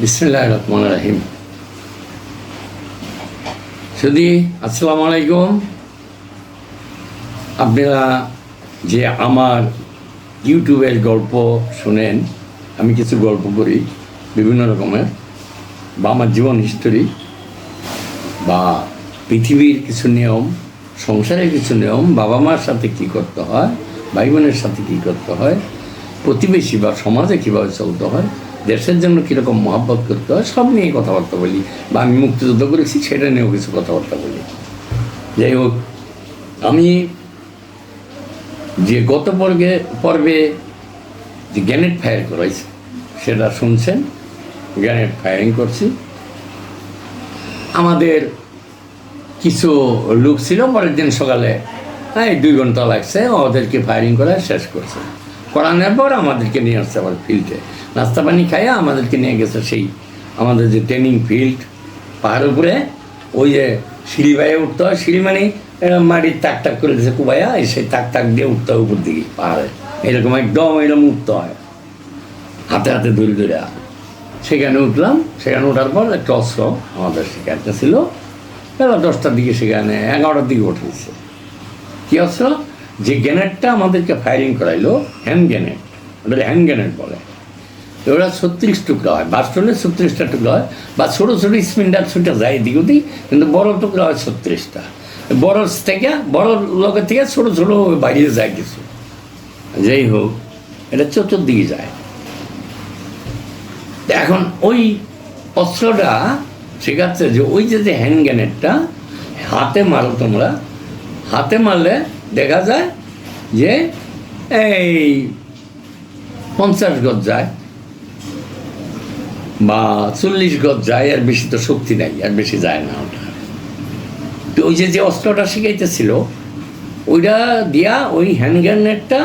বিসমিল্লাহির রহমানির রহিম। সুধী আসসালামু আলাইকুম। আপনারা যে আমার ইউটিউবের গল্প শোনেন, আমি কিছু গল্প করি বিভিন্ন রকমের, বা আমার জীবন হিস্টোরি, বা পৃথিবীর কিছু নিয়ম, সংসারের কিছু নিয়ম, বাবা মার সাথে কী করতে হয়, ভাই বোনের সাথে কী করতে হয়, প্রতিবেশী বা সমাজে কীভাবে চলতে হয়, দেশের জন্য কীরকম মহব্বত করতে হয়, সব নিয়ে কথাবার্তা বলি। বা আমি মুক্তিযুদ্ধ করেছি সেটা নিয়েও কিছু কথাবার্তা বলি। যাই হোক, আমি যে গত পর্বে যে গ্রেনেড ফায়ার করাইছি সেটা শুনছেন। গ্রেনেড ফায়ারিং করছি, আমাদের কিছু লোক ছিল। পরের দিন সকালে 2 ঘন্টা লাগছে ওদেরকে ফায়ারিং করে শেষ করছে। করানোর পর আমাদেরকে নিয়ে আসছে আবার ফিল্ডে, নাস্তা পানি খাইয়া আমাদেরকে নিয়ে গেছে সেই আমাদের যে ট্রেনিং ফিল্ড, পাহাড়ের উপরে ওই যে সিঁড়ি বাইয়ে উঠতে হয়। সিঁড়ি মানে এরকম মাটির তাক তাক করে দিয়েছে কুবাইয়া, সেই তাক তাক দিয়ে উঠতে হয় উপর দিকে পাহাড়ে, এরকম একদম এরকম উঠতে হয় হাতে হাতে ধরে ধরে। সেখানে উঠলাম। সেখানে ওঠার পর একটা অস্ত্র আমাদের সেখানে ছিল। বেলা 10টার দিকে, সেখানে 11টার দিকে উঠেছে। কী অস্ত্র? যে গ্রেনেডটা আমাদেরকে ফায়ারিং করাইলো, হ্যান্ড গ্রেনেড, ওটা হ্যান্ড গ্রেনেড বলে। ওরা 36 টুকরা হয়, বাস্টলে 36টা টুকরা হয়, বা ছোটো ছোটো স্পিন্ডার ছুটে যায় এদিক ওদিক, কিন্তু বড় টুকরা হয় 36টা। বড় থেকে বড় লোকের থেকে ছোটো ছোটো বাইরে যায় কিছু। যাই হোক, এটা চতুর্দিকে যায়। এখন ওই অস্ত্রটা শেখাচ্ছে যে ওই যে হ্যান্ড গ্রেনেডটা হাতে মারো তোমরা, হাতে মারলে দেখা যায় যে এই 50 গজ যায় বা 40 গজ যায়, আর বেশি তো শক্তি নেই, আর বেশি যায় না ওটা। তো ওই যে অস্ত্রটা শিখাইতেছিল ওইটা দিয়া ওই হ্যান্ড গ্রেনেডটা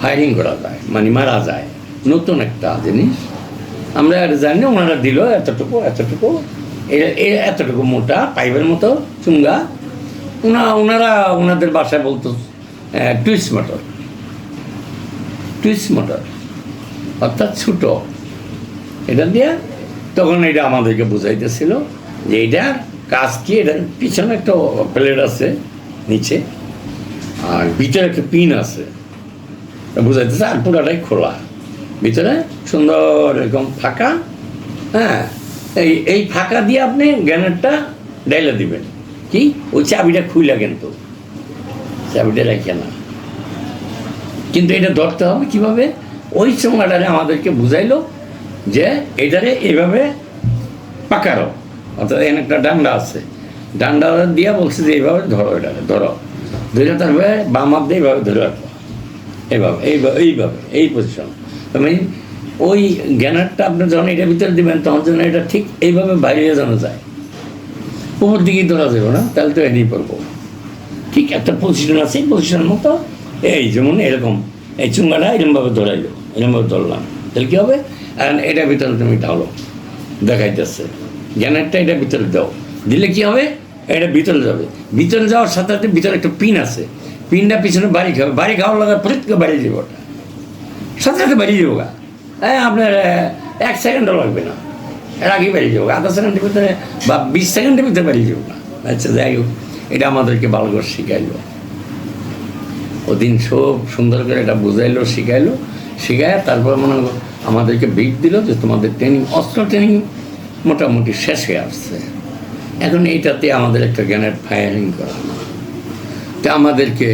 ফায়ারিং করা যায়, মানে মারা যায়। নতুন একটা জিনিস, আমরা আর জানি না। ওনারা দিল এতটুকু এতটুকু, এতটুকু মোটা পাইপের মতো চুঙ্গা। ওনারা ওনাদের বাসায় বলতো টুইস্ট মোটর, টুইস্ট মোটর অর্থাৎ ছোটো। এটা দিয়ে তখন এটা আমাদেরকে বুঝাইতেছিল যে এইটার কাজ কি। এটার পিছনে একটা প্লেট আছে নিচে, আর ভিতরে একটা পিন আছে, বুঝাইতেছে। আর পুরাটাই খোলা, ভিতরে সুন্দর এরকম ফাঁকা। হ্যাঁ, এই ফাঁকা দিয়ে আপনি গ্রেনেডটা ডাইলে দিবেন। কি ওই চাবিটা খুইলা, কিন্তু চাবিটা রাখে না। কিন্তু এটা ধরতে হবে কীভাবে? ওই চোঙাটারে আমাদেরকে বুঝাইলো যে এটারে এইভাবে পাকারো, অর্থাৎ এখানে একটা ডান্ডা আছে, ডান্ডা দিয়া বলছে যে এইভাবে ধরো, এটারে ধরো, ধরে তারপরে বাম হাত দিয়ে এইভাবে ধরে রাখো, এইভাবে এইভাবে এই পজিশন। মানে ওই গ্রেনেডটা আপনি যখন এটার ভিতরে দেবেন তখন যেন এটা ঠিক এইভাবে বাইরে যেন যায়, উপর দিকেই ধরা যাবে না, তাহলে তো এনেই পড়বো। ঠিক একটা পজিশন আছে, এই পজিশনের মতো এই যেমন এরকম এই চুঙ্গাটা এরকমভাবে ধরাইলো, এরকমভাবে ধরলাম, তাহলে কী হবে? আর এটার ভিতরে তুমি ঢালো, দেখাইতেছে গ্রেনেডটা এটার ভিতরে দাও, দিলে কী হবে? এটা ভিতরে যাবে। ভিতরে যাওয়ার সাথে সাথে ভিতরে একটা পিন আছে, পিনটা পিছনে বাড়ি খাবে, বাড়ি খাওয়ার লাগা প্রত্যেককে বাড়ি যাবে, ওটা সাথে সাথে বাড়ি যাবো গা। হ্যাঁ, আপনার 1 সেকেন্ডও লাগবে না, এর আগেই বাড়ি যাবো, আধা সেকেন্ডের ভিতরে বা 20 সেকেন্ডের ভিতরে বাড়ি যাবো না। আচ্ছা, যাই হোক, এটা আমাদেরকে ভালো করে শিখাইলো। ওদিন সব সুন্দর করে এটা বুঝাইলো, শিখায় তারপর মনে হয় আমাদেরকে বিট দিল যে তোমাদের ট্রেনিং, অস্ত্র ট্রেনিং মোটামুটি শেষ হয়ে আসছে। এখন এইটাতে আমাদের একটা গ্রেনেড ফায়ারিং করা, তো আমাদেরকে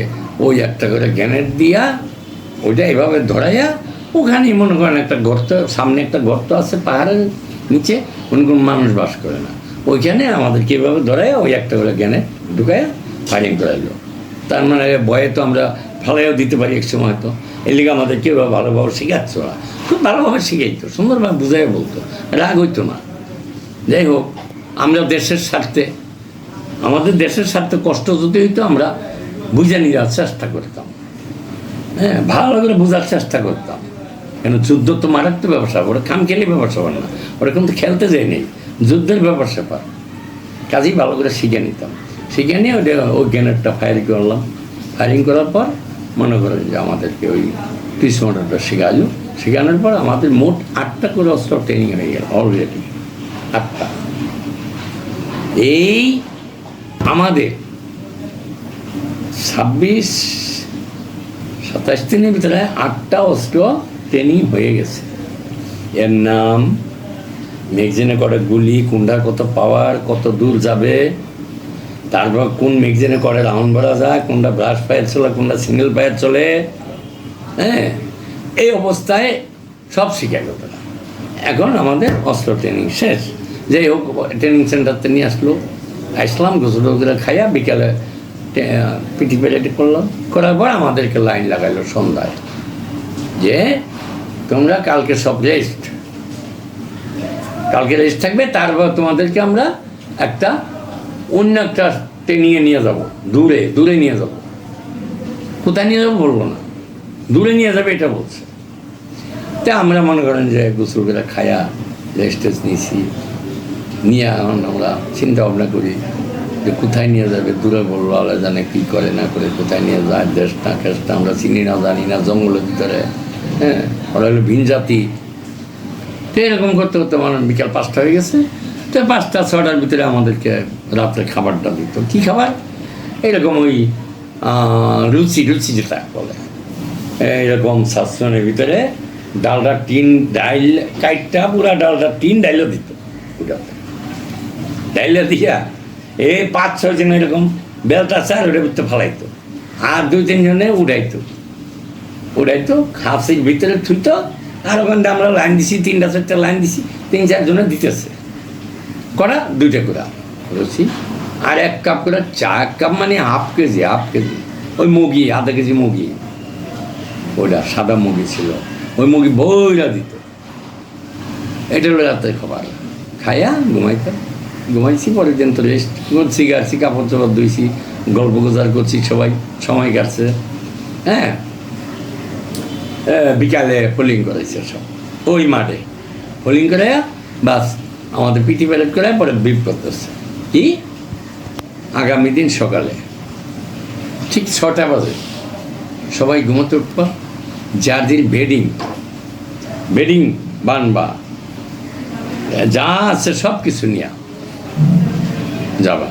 ওই একটা করে গ্রেনেড দিয়া ওইটা এভাবে ধরাইয়া, ওখানেই মনে করেন একটা গর্ত, সামনে একটা গর্ত আছে পাহাড়ের নিচে, কোনো মানুষ বাস করে না, ওইখানে আমাদেরকে এভাবে ধরাইয়া ওই একটা করে গ্রেনেড ঢুকাইয়া ফায়ারিং করাইলো। তার মানে ভয়ে তো আমরা ফালাইও দিতে পারি এক সময়, তো এর লিগে আমাদেরকে ভালোভাবে শিখাচ্ছ, ওরা খুব ভালোভাবে শিখাইতো, সুন্দরভাবে বুঝাই বলতো, রাগ হইতো না। যাই হোক, আমরা দেশের স্বার্থে, আমাদের দেশের স্বার্থে কষ্ট যদি হইতো আমরা বুঝে নেওয়ার চেষ্টা করতাম। হ্যাঁ, ভালো করে বোঝার চেষ্টা করতাম, কেন যুদ্ধ তো মারাত্মক ব্যবসা, ওরা খামখেয়ালি ব্যবসা করে না, ওরা কিন্তু খেলতে যায় নেই, যুদ্ধের ব্যাপার স্যাপার। কাজেই ভালো করে শিখে নিতাম, শিখে নিয়ে ওই গ্রেনেডটা ফায়ারিং করলাম। ফায়ারিং করার পর মনে করেন যে আমাদেরকে ওই পিস মোটরটা শেখালো, শেখানোর পর আমাদের মোট 8টা করে অস্ত্র ট্রেনিং হয়ে গেল অলরেডি, 8টা। এই আমাদের 26-27 দিনের ভিতরে 8টা অস্ত্র ট্রেনিং হয়ে গেছে। এর নাম ম্যাগজিনে করে গুলি, কোনটা কত পাওয়ার, কত দূর যাবে, তারপর কোন ম্যাগজিনে করে রাউন্ড ভরা যায়, কোনটা ব্রাশ ফায়ার চলে, কোনটা সিঙ্গেল ফায়ার চলে, হ্যাঁ, এই অবস্থায় সব শিখে গেল। এখন আমাদের অস্ত্র ট্রেনিং শেষ। যাই হোক, ট্রেনিং সেন্টারতে নিয়ে আসলাম, গোসল টোসল খাইয়া বিকালে পিটি প্যারেড করলাম, করার পর আমাদেরকে লাইন লাগাইলো সন্ধ্যায় যে তোমরা কালকে সব রেস্ট, কালকে রেস্ট থাকবে, তারপর তোমাদেরকে আমরা অন্য একটা ট্রেনিংয়ে নিয়ে যাব, দূরে নিয়ে যাব। কোথায় নিয়ে যাবো বলবো না, দূরে নিয়ে যাবে এটা বলছে। তা আমরা মনে করেন যে গোসল করে খায়া রেস্ট নিয়েছি, নিয়ে এখন আমরা চিন্তা ভাবনা করি যে কোথায় নিয়ে যাবে। দূরে বললো, আল্লাহ জানে কী করে না করে, কোথায় নিয়ে যায়, দেশটা খেসটা আমরা চিনি না, জানি না, জঙ্গলের ভিতরে, হ্যাঁ, ওরা হলো ভিন জাতি। তো এরকম করতে করতে আমার বিকাল 5টা হয়ে গেছে। তো 5টা-6টার ভিতরে আমাদেরকে রাত্রে খাবারটা দিত। কী খাবার? এরকম ওই রুচি যেটা বলে, এইরকম শাসনের ভিতরে ডালটা ডাইল কাইটটা, পুরা ডালটা ডাইলও দিত। ওটাতে ডাইলে দিয়া 5-6 জন এরকম বেলটা চার ওটার ভিতরে ফালাইতো, আর 2-3 জনে উড়াইতো খাসির ভিতরে থুইত। আর ওখানে আমরা লাইন দিছি, 3টা-4টা লাইন দিছি, 3-4 জনে দিতেছে করা 2টা করে রুচি, আর 1 কাপ করে চা। 1 কাপ মানে হাফ কেজি ওই মুগি, আধা কেজি মুগি, ওটা সাদা মুগি ছিল, ওই মুগি বইরা দিত। এটা হলো রাতের খাবার। খাইয়া ঘুমাইছি। পরের দিন তো রেস্ট করছি, গাড়ছি, কাপড় চোপড় ধুইছি, গল্প গুজার করছি, সবাই সময় কাটছে। হ্যাঁ, বিকালে পোলিং করেছে সব ওই মাঠে, পোলিং করে বাস আমাদের পিটি প্যারেড করে পরে ব্রিফ করতেছে কি আগামী দিন সকালে ঠিক 6টা বাজে সবাই ঘুমোতে উঠবা, যাদের বেডিং বানবা, যা আছে সব কিছু নিয়ে যাবা।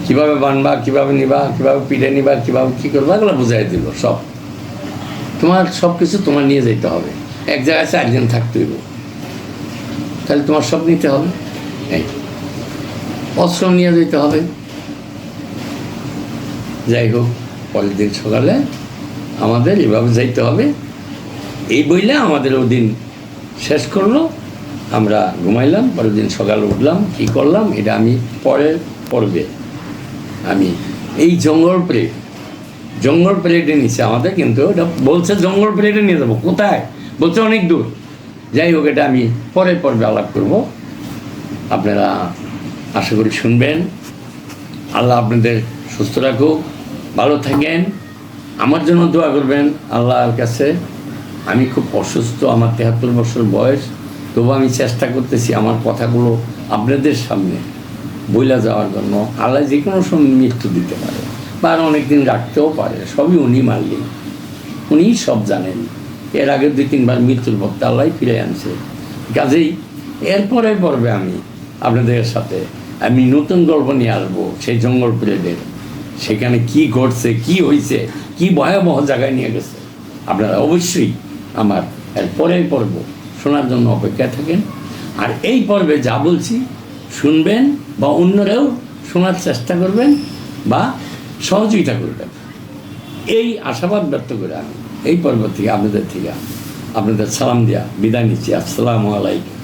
কীভাবে বানবা, কীভাবে নিবা, কীভাবে পিঠে নিবা, কীভাবে কী করবা, এগুলো বুঝাই দিল সব। তোমার সব কিছু তোমার নিয়ে যেতে হবে। এক জায়গায় 4 জন থাকতে হইব, তাহলে তোমার সব নিতে হবে। এই অস্ত্র নিয়ে যেতে হবে। যাই হোক, পরের দিন সকালে আমাদের এভাবে যাইতে হবে। এই বইলে আমাদের ওই দিন শেষ করলো। আমরা ঘুমাইলাম, পরের দিন সকালে উঠলাম, কী করলাম এটা আমি পরের পর্বে আমি এই জঙ্গল প্লেটে নিচ্ছে আমাদের, কিন্তু এটা বলছে জঙ্গল প্লেটে নিয়ে যাবো। কোথায় বলছে? অনেক দূর। যাই হোক, এটা আমি পরের পর্বে আলাপ করব। আপনারা আশা করি শুনবেন। আল্লাহ আপনাদের সুস্থ রাখুক, ভালো থাকেন, আমার জন্য দোয়া করবেন আল্লাহর কাছে। আমি খুব অসুস্থ, আমার 73 বছর বয়স, তবু আমি চেষ্টা করতেছি আমার কথাগুলো আপনাদের সামনে বইলা যাওয়ার জন্য। আল্লাহ যে কোনো সময় মৃত্যু দিতে পারে, বা আর অনেকদিন রাখতেও পারে, সবই উনি মানলেন, উনিই সব জানেন। এর আগে 2-3 বার মৃত্যুর ভক্ত আল্লাহ ফিরে আনছে। কাজেই এরপরের পর্বে আমি আপনাদের সাথে নতুন গল্প নিয়ে আসবো, সেই জঙ্গল প্লেটের, সেখানে কি ঘটছে, কি হয়েছে, কি ভয়াবহ জায়গায় নিয়ে গেছে। আপনারা অবশ্যই আমার এর পরের পর্ব শোনার জন্য অপেক্ষায় থাকেন। আর এই পর্বে যা বলছি শুনবেন, বা অন্যরাও শোনার চেষ্টা করবেন বা সহযোগিতা করবেন, এই আশাবাদ ব্যক্ত করে আমি এই পর্ব থেকে আপনাদের সালাম দিয়া বিদায় নিচ্ছি। আসসালামু আলাইকুম।